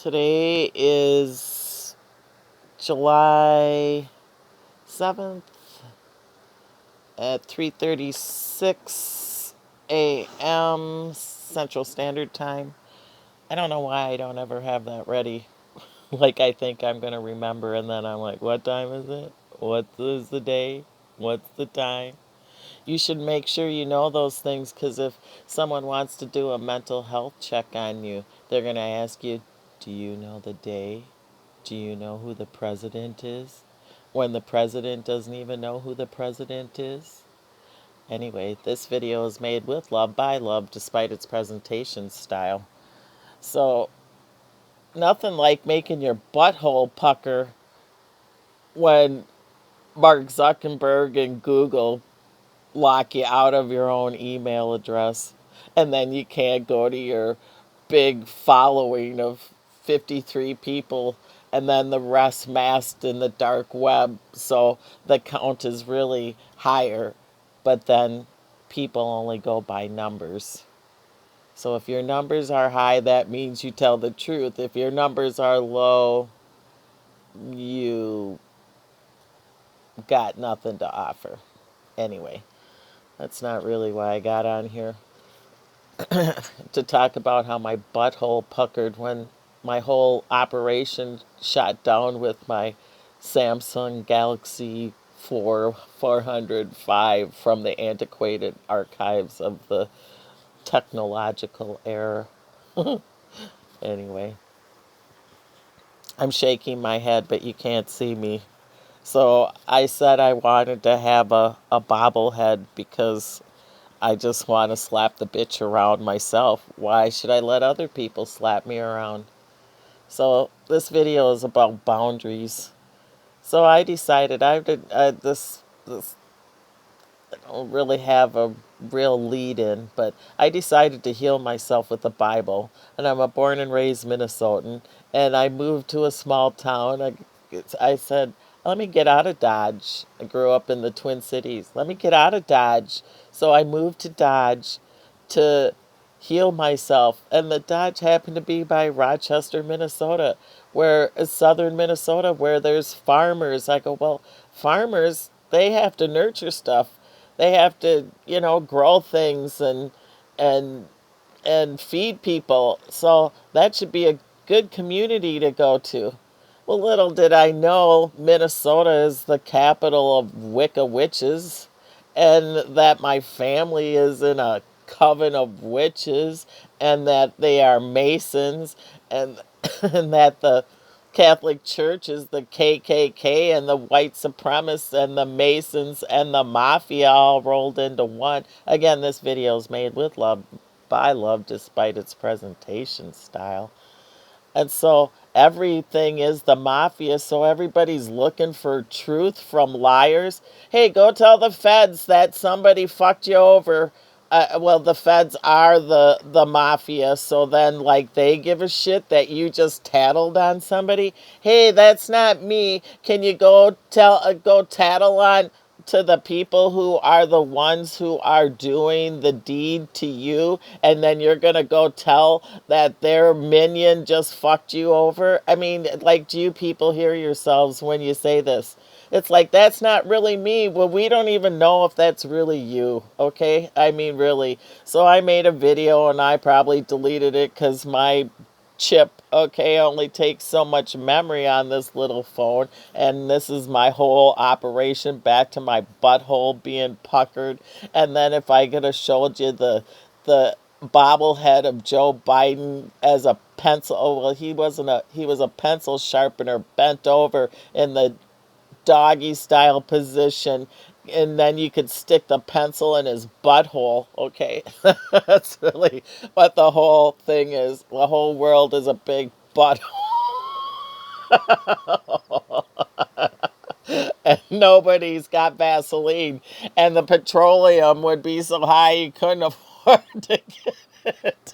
Today is July 7th at 3:36 a.m. Central Standard Time. I don't know why I don't ever have that ready. Like I think I'm going to remember and then I'm like, what time is it? What is the day? What's the time? You should make sure you know those things because if someone wants to do a mental health check on you, they're going to ask you, do you know the day? Do you know who the president is? When the president doesn't even know who the president is? Anyway, this video is made with love by love despite its presentation style. So, nothing like making your butthole pucker when Mark Zuckerberg and Google lock you out of your own email address and then you can't go to your big following of 53 people and then the rest masked in the dark web, so the count is really higher, but then people only go by numbers. So if your numbers are high, that means you tell the truth. If your numbers are low, you got nothing to offer. Anyway, that's not really why I got on here. To talk about how my butthole puckered when my whole operation shot down with my Samsung Galaxy 405 from the antiquated archives of the technological era. Anyway, I'm shaking my head, but you can't see me. So I said I wanted to have a bobblehead because I just want to slap the bitch around myself. Why should I let other people slap me around? So this video is about boundaries. So I decided I did this I don't really have a real lead in, but I decided to heal myself with the Bible. And I'm a born and raised Minnesotan, and I moved to a small town. I said, let me get out of Dodge. I grew up in the Twin Cities. Let me get out of Dodge. So I moved to Dodge to heal myself. And the Dodge happened to be by Rochester, Minnesota, where southern Minnesota, where there's farmers. I go, well, farmers, they have to nurture stuff. They have to, grow things and and feed people. So that should be a good community to go to. Well, little did I know Minnesota is the capital of Wicca witches, and that my family is in a coven of witches, and that they are Masons, and and that the Catholic Church is the KKK and the white supremacists and the Masons and the mafia all rolled into one. Again, this video is made with love, by love, despite its presentation style. And so everything is the mafia. So everybody's looking for truth from liars. Hey, go tell the feds that somebody fucked you over. Well, the feds are the mafia. So then, like, they give a shit that you just tattled on somebody. Hey, that's not me. Can you go tattle on to the people who are the ones who are doing the deed to you, and then you're gonna go tell that their minion just fucked you over? I mean, like, do you people hear yourselves when you say this? It's like, that's not really me. Well, we don't even know if that's really you, okay? I mean, really. So I made a video and I probably deleted it because my chip, okay, only takes so much memory on this little phone, and this is my whole operation back to my butthole being puckered. And then if I could have showed you the bobblehead of Joe Biden as a pencil, oh well, he was a pencil sharpener bent over in the doggy style position, and then you could stick the pencil in his butthole. Okay, that's really what the whole thing is. The whole world is a big butthole. And nobody's got Vaseline, and the petroleum would be so high you couldn't afford to get it.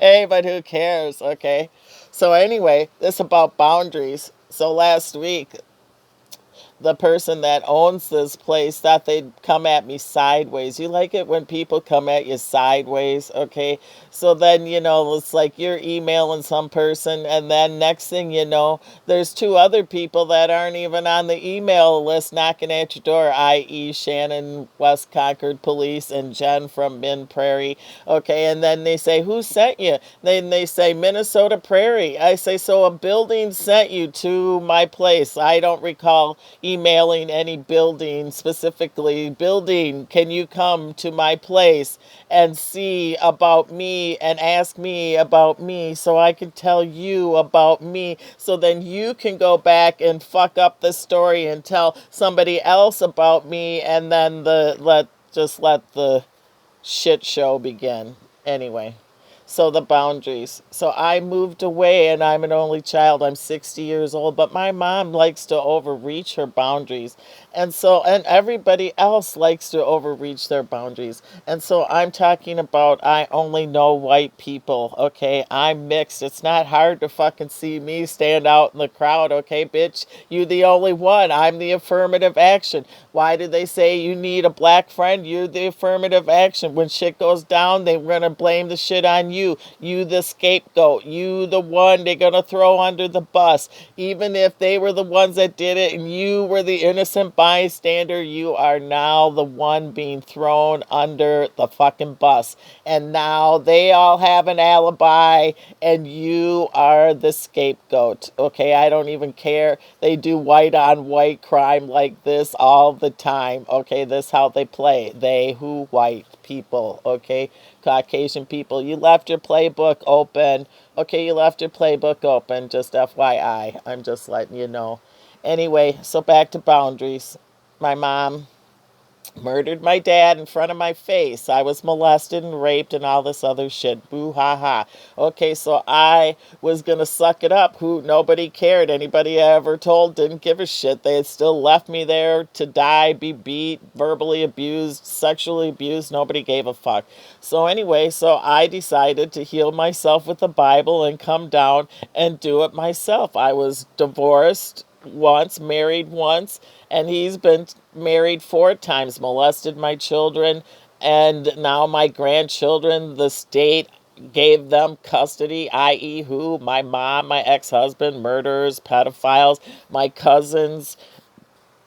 Hey, but who cares? Okay, so anyway, this about boundaries. So last week the person that owns this place thought they'd come at me sideways. You like it when people come at you sideways, okay? So then, it's like you're emailing some person, and then next thing you know, there's two other people that aren't even on the email list knocking at your door, i.e., Shannon, West Concord Police, and Jen from Min Prairie, okay? And then they say, who sent you? Then they say, Minnesota Prairie. I say, so a building sent you to my place. I don't recall emailing any building specifically. Building, can you come to my place and see about me and ask me about me so I can tell you about me, so then you can go back and fuck up the story and tell somebody else about me, and then let the shit show begin. Anyway, so the boundaries. So I moved away, and I'm an only child. I'm 60 years old, but my mom likes to overreach her boundaries. And everybody else likes to overreach their boundaries. And so I'm talking about, I only know white people, okay? I'm mixed. It's not hard to fucking see me stand out in the crowd, okay, bitch? You the only one. I'm the affirmative action. Why do they say you need a black friend? You're the affirmative action. When shit goes down, they're going to blame the shit on you. You the scapegoat. You the one they're going to throw under the bus. Even if they were the ones that did it and you were the innocent bystander, you are now the one being thrown under the fucking bus. And now they all have an alibi and you are the scapegoat. Okay, I don't even care. They do white on white crime like this all the time. Okay, this is how they play. They who white people, okay? Caucasian people, you left your playbook open. Okay, you left your playbook open, just FYI. I'm just letting you know. Anyway, so back to boundaries. My mom murdered my dad in front of my face. I was molested and raped and all this other shit. Boo ha ha. Okay, so I was gonna suck it up. Who nobody cared. Anybody I ever told didn't give a shit. They had still left me there to die, be beat, verbally abused, sexually abused. Nobody gave a fuck. So anyway, so I decided to heal myself with the Bible and come down and do it myself. I was divorced once, married once, and he's been married 4 times, molested my children, and now my grandchildren. The state gave them custody, i.e., who? My mom, my ex husband, murderers, pedophiles, my cousins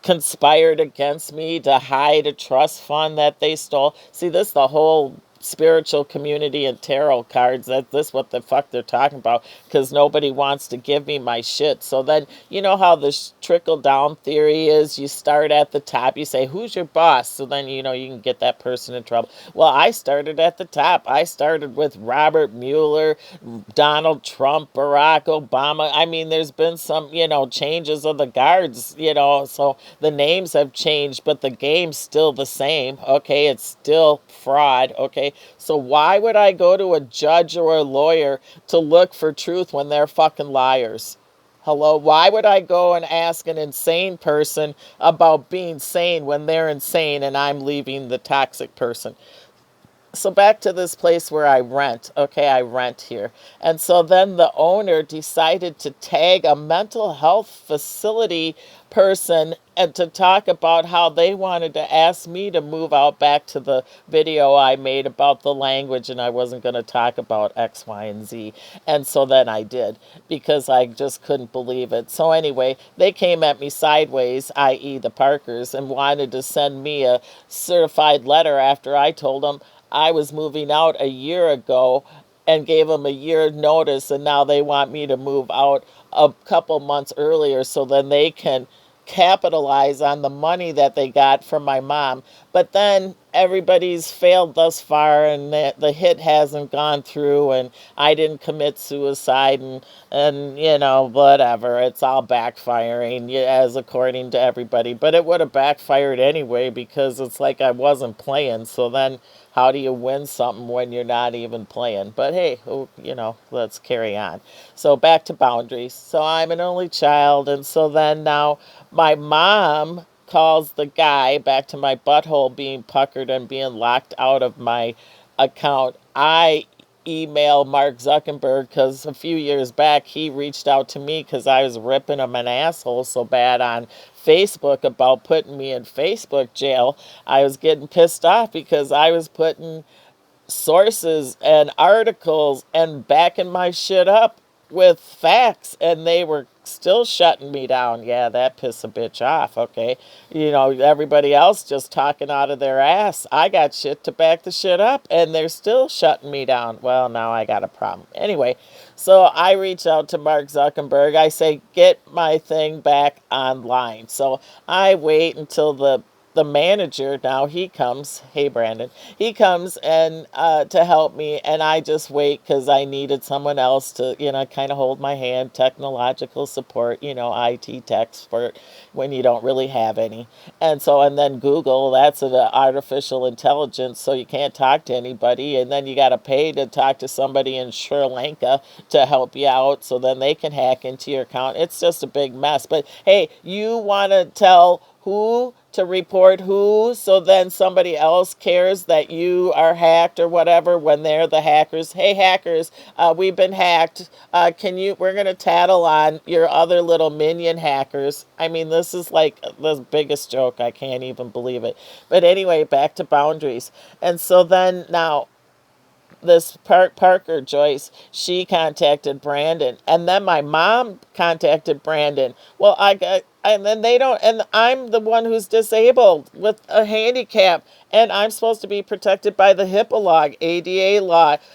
conspired against me to hide a trust fund that they stole. See, this the whole spiritual community and tarot cards. This what the fuck they're talking about, because nobody wants to give me my shit. So then, you know how the trickle down theory is, you start at the top, you say, who's your boss? So then, you can get that person in trouble. Well, I started at the top. I started with Robert Mueller, Donald Trump, Barack Obama. I mean, there's been some, changes of the guards, so the names have changed, but the game's still the same. Okay, it's still fraud. Okay, so why would I go to a judge or a lawyer to look for truth when they're fucking liars? Hello, why would I go and ask an insane person about being sane when they're insane and I'm leaving the toxic person? So back to this place where I rent. Okay, I rent here. And so then the owner decided to tag a mental health facility person and to talk about how they wanted to ask me to move out. Back to the video I made about the language, and I wasn't going to talk about X, Y, and Z. And so then I did, because I just couldn't believe it. So anyway, they came at me sideways, i.e. the Parkers, and wanted to send me a certified letter after I told them I was moving out a year ago and gave them a year notice, and now they want me to move out a couple months earlier so then they can capitalize on the money that they got from my mom. But then everybody's failed thus far, and the hit hasn't gone through, and I didn't commit suicide, and whatever. It's all backfiring, as according to everybody. But it would have backfired anyway, because it's like I wasn't playing. So then how do you win something when you're not even playing? But hey, let's carry on. So back to boundaries. So I'm an only child, and so then now my mom calls the guy, back to my butthole being puckered and being locked out of my account. I email Mark Zuckerberg because a few years back he reached out to me because I was ripping him an asshole so bad on Facebook about putting me in Facebook jail. I was getting pissed off because I was putting sources and articles and backing my shit up with facts, and they were still shutting me down. Yeah, that pissed a bitch off, okay? Everybody else just talking out of their ass. I got shit to back the shit up, and they're still shutting me down. Well, now I got a problem. Anyway, so I reach out to Mark Zuckerberg. I say, get my thing back online. So I wait until the manager, now he comes, hey Brandon, he comes and to help me, and I just wait because I needed someone else to kind of hold my hand. Technological support, IT tech support, when you don't really have any. And then Google, that's an artificial intelligence, so you can't talk to anybody, and then you got to pay to talk to somebody in Sri Lanka to help you out, so then they can hack into your account. It's just a big mess. But hey, you want to tell who to report who, so then somebody else cares that you are hacked or whatever when they're the hackers. Hey hackers, we've been hacked. We're going to tattle on your other little minion hackers. I mean, this is like the biggest joke. I can't even believe it. But anyway, back to boundaries. And so then now this Parker Joyce, she contacted Brandon, and then my mom contacted Brandon. Well, and then they don't, and I'm the one who's disabled with a handicap, and I'm supposed to be protected by the HIPAA law, ADA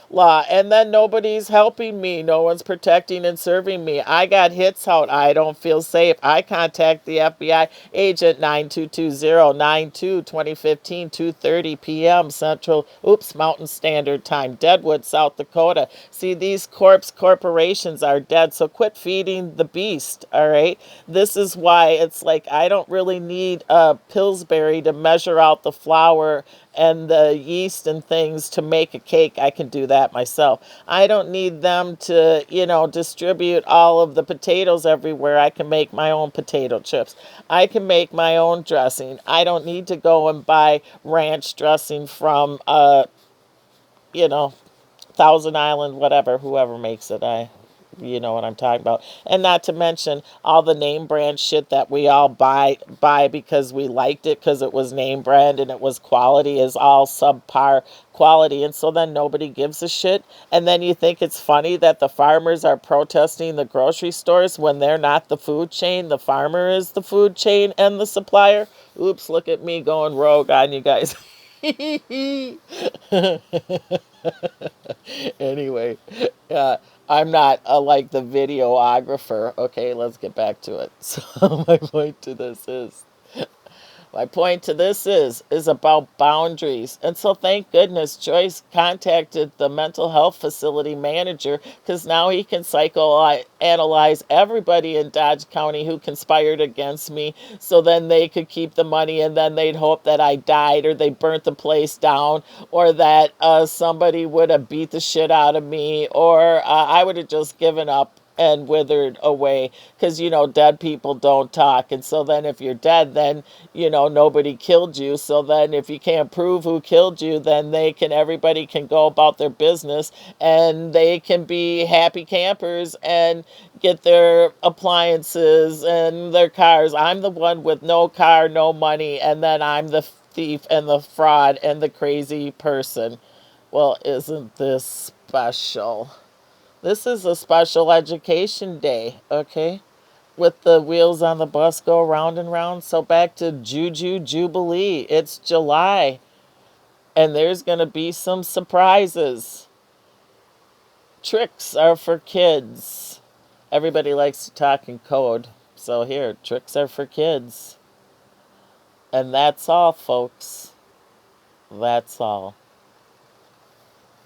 law, and then nobody's helping me. No one's protecting and serving me. I got hits out. I don't feel safe. I contact the FBI agent 9220-92-2015, 2:30 p.m. Central, Mountain Standard Time, Deadwood, South Dakota. See, these corporations are dead, so quit feeding the beast, all right? This is why it's like I don't really need a Pillsbury to measure out the flour and the yeast and things to make a cake. I can do that myself. I don't need them to, distribute all of the potatoes everywhere. I can make my own potato chips. I can make my own dressing. I don't need to go and buy ranch dressing from, Thousand Island, whatever, whoever makes it. You know what I'm talking about. And not to mention all the name brand shit that we all buy because we liked it because it was name brand and it was quality, is all subpar quality. And so then nobody gives a shit. And then you think it's funny that the farmers are protesting the grocery stores when they're not the food chain. The farmer is the food chain and the supplier. Oops, look at me going rogue on you guys. Anyway, I'm not like the videographer. Okay, let's get back to it. So my point to this is about boundaries. And so thank goodness Joyce contacted the mental health facility manager, because now he can psychoanalyze everybody in Dodge County who conspired against me, so then they could keep the money, and then they'd hope that I died or they burnt the place down, or that somebody would have beat the shit out of me, or I would have just given up and withered away, because dead people don't talk. And so then if you're dead, then nobody killed you. So then if you can't prove who killed you, then everybody can go about their business, and they can be happy campers and get their appliances and their cars. I'm the one with no car, no money, and then I'm the thief and the fraud and the crazy person. Well, isn't this special? This is a special education day, okay? With the wheels on the bus go round and round. So back to Juju Jubilee. It's July, and there's going to be some surprises. Tricks are for kids. Everybody likes to talk in code. So here, tricks are for kids. And that's all, folks. That's all.